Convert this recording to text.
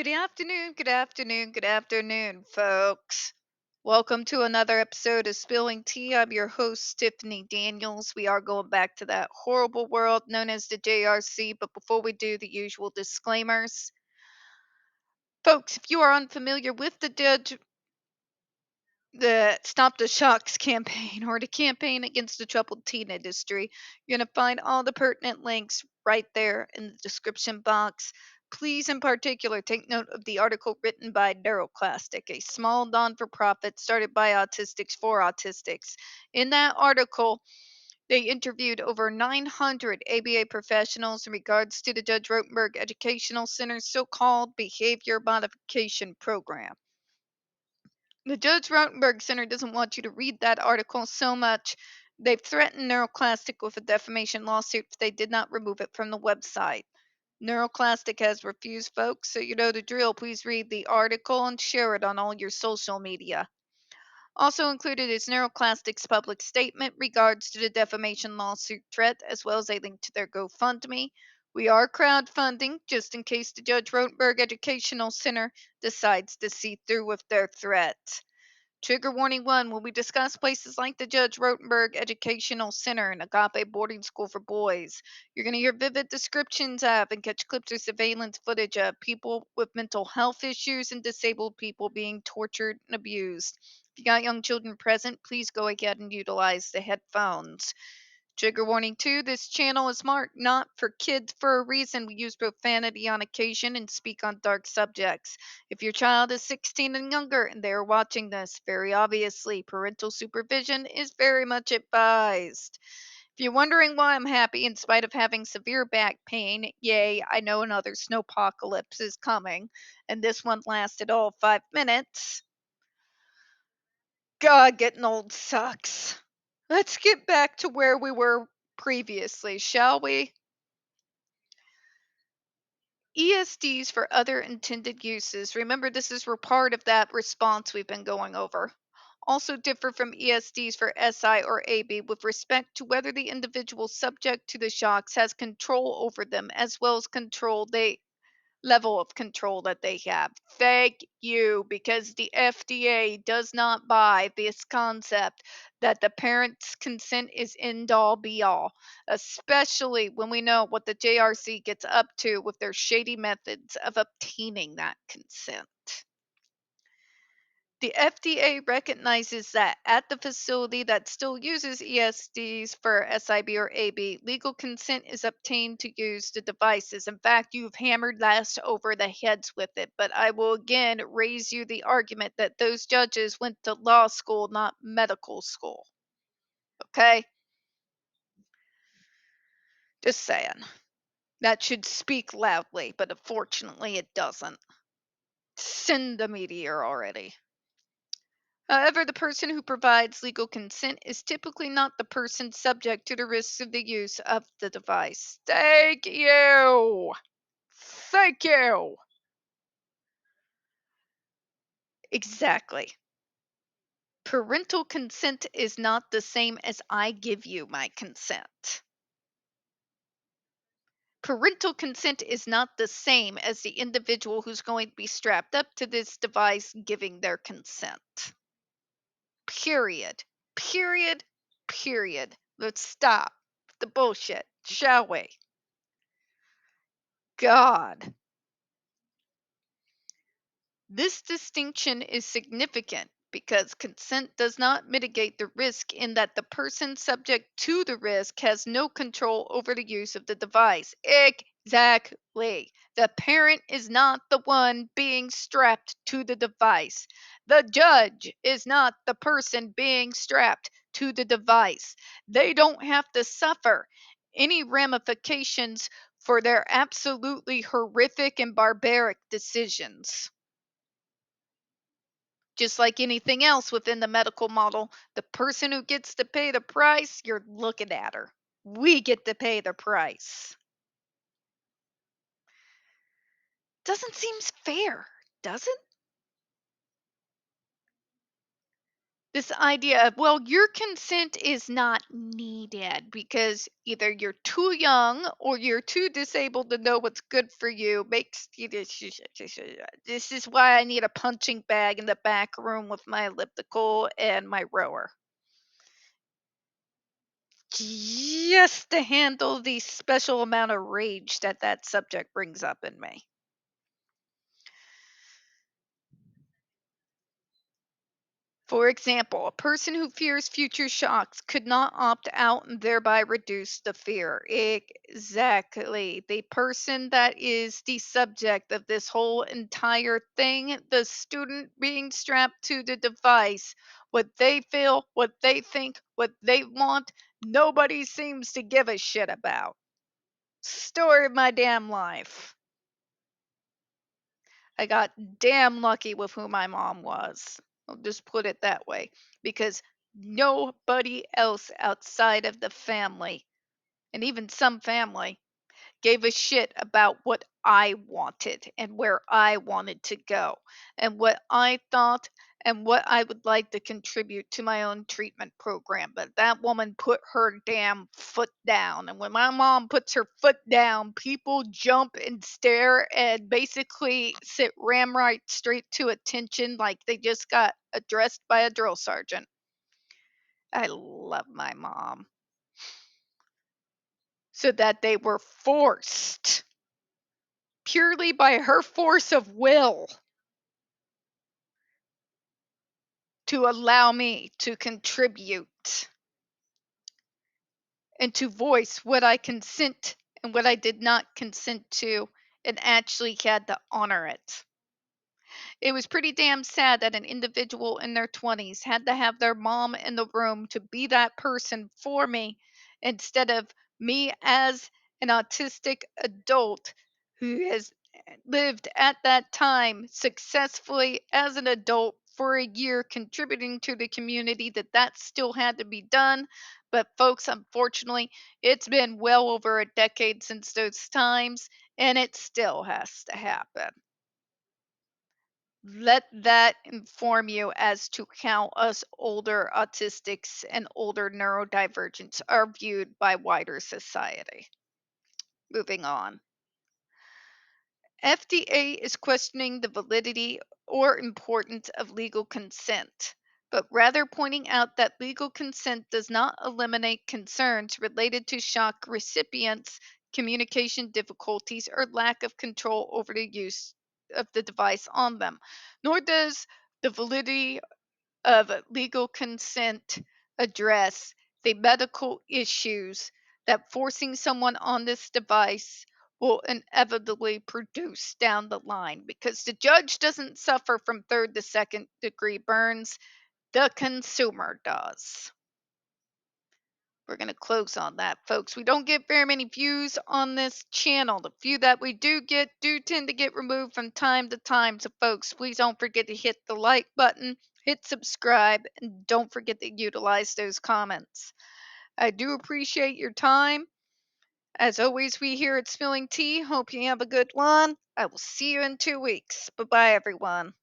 Good afternoon, good afternoon, folks. Welcome to another episode of Spilling Tea. I'm your host, Tiffany Daniels. We are going back to that horrible world known as the JRC, but before we do, the usual disclaimers. Folks, if you are unfamiliar with the Stop the Shocks campaign or the campaign against the troubled teen industry, you're going to find all the pertinent links right there in the description box. Please, in particular, take note of the article written by NeuroClastic, a small non for profit started by autistics for autistics. In that article, they interviewed over 900 ABA professionals in regards to the Judge Rotenberg Educational Center's so called behavior modification program. The Judge Rotenberg Center doesn't want you to read that article so much. They've threatened NeuroClastic with a defamation lawsuit if they did not remove it from the website. NeuroClastic has refused, folks, so you know the drill. Please read the article and share it on all your social media. Also included is NeuroClastic's public statement regards to the defamation lawsuit threat, as well as a link to their GoFundMe. We are crowdfunding just in case the Judge Rotenberg Educational Center decides to see through with their threat. Trigger warning 1. When we discuss places like the Judge Rotenberg Educational Center and Agape Boarding School for Boys, you're going to hear vivid descriptions of and catch clips or surveillance footage of people with mental health issues and disabled people being tortured and abused. If you got young children present, please go ahead and utilize the headphones. Trigger warning 2. This channel is marked not for kids for a reason. We use profanity on occasion and speak on dark subjects. If your child is 16 and younger and they are watching this, very obviously, parental supervision is very much advised. If you're wondering why I'm happy in spite of having severe back pain, yay, I know another snowpocalypse is coming, and this one lasted all 5 minutes. God, getting old sucks. Let's get back to where we were previously, shall we? ESDs for other intended uses. Remember, this is part of that response we've been going over. Also differ from ESDs for SI or AB with respect to whether the individual subject to the shocks has control over them as well as control they level of control that they have. Thank you, because the FDA does not buy this concept that the parent's consent is end all be all, especially when we know what the JRC gets up to with their shady methods of obtaining that consent. The FDA recognizes that at the facility that still uses ESDs for SIB or AB, legal consent is obtained to use the devices. In fact, you've hammered this over the heads with it, but I will again raise you the argument that those judges went to law school, not medical school. Okay? Just saying. That should speak loudly, but unfortunately it doesn't. Send the meteor already. However, the person who provides legal consent is typically not the person subject to the risks of the use of the device. Thank you! Thank you! Exactly. Parental consent is not the same as I give you my consent. Parental consent is not the same as the individual who's going to be strapped up to this device giving their consent. Period. Period. Period. Let's stop the bullshit, shall we? God. This distinction is significant because consent does not mitigate the risk in that the person subject to the risk has no control over the use of the device. Exactly. The parent is not the one being strapped to the device. The judge is not the person being strapped to the device. They don't have to suffer any ramifications for their absolutely horrific and barbaric decisions. Just like anything else within the medical model, the person who gets to pay the price, you're looking at her. We get to pay the price. Doesn't seem fair, does it? This idea of, well, your consent is not needed because either you're too young or you're too disabled to know what's good for you makes this is why I need a punching bag in the back room with my elliptical and my rower. Just to handle the special amount of rage that that subject brings up in me. For example, a person who fears future shocks could not opt out and thereby reduce the fear. Exactly. The person that is the subject of this whole entire thing, the student being strapped to the device, what they feel, what they think, what they want, nobody seems to give a shit about. Story of my damn life. I got damn lucky with who my mom was. I'll just put it that way. Because nobody else outside of the family, and even some family, gave a shit about what I wanted and where I wanted to go and what I thought and what I would like to contribute to my own treatment program. But that woman put her damn foot down. And when my mom puts her foot down, people jump and stare and basically sit ramrod straight to attention like they just got addressed by a drill sergeant. I love my mom. So that they were forced purely by her force of will to allow me to contribute and to voice what I consent and what I did not consent to and actually had to honor it. It was pretty damn sad that an individual in their 20s had to have their mom in the room to be that person for me instead of me as an autistic adult who has lived at that time successfully as an adult for a year contributing to the community that still had to be done. But folks, unfortunately, it's been well over a decade since those times and it still has to happen. Let that inform you as to how us older autistics and older neurodivergents are viewed by wider society. Moving on. FDA is questioning the validity or importance of legal consent, but rather pointing out that legal consent does not eliminate concerns related to shock recipients, communication difficulties, or lack of control over the use of the device on them, nor does the validity of legal consent address the medical issues that forcing someone on this device will inevitably produce down the line because the judge doesn't suffer from third to second degree burns, the consumer does. We're going to close on that, folks. We don't get very many views on this channel. The few that we do get do tend to get removed from time to time. So, folks, please don't forget to hit the like button, hit subscribe, and don't forget to utilize those comments. I do appreciate your time. As always, we here at Spilling Tea hope you have a good one. I will see you in 2 weeks. Bye bye, everyone.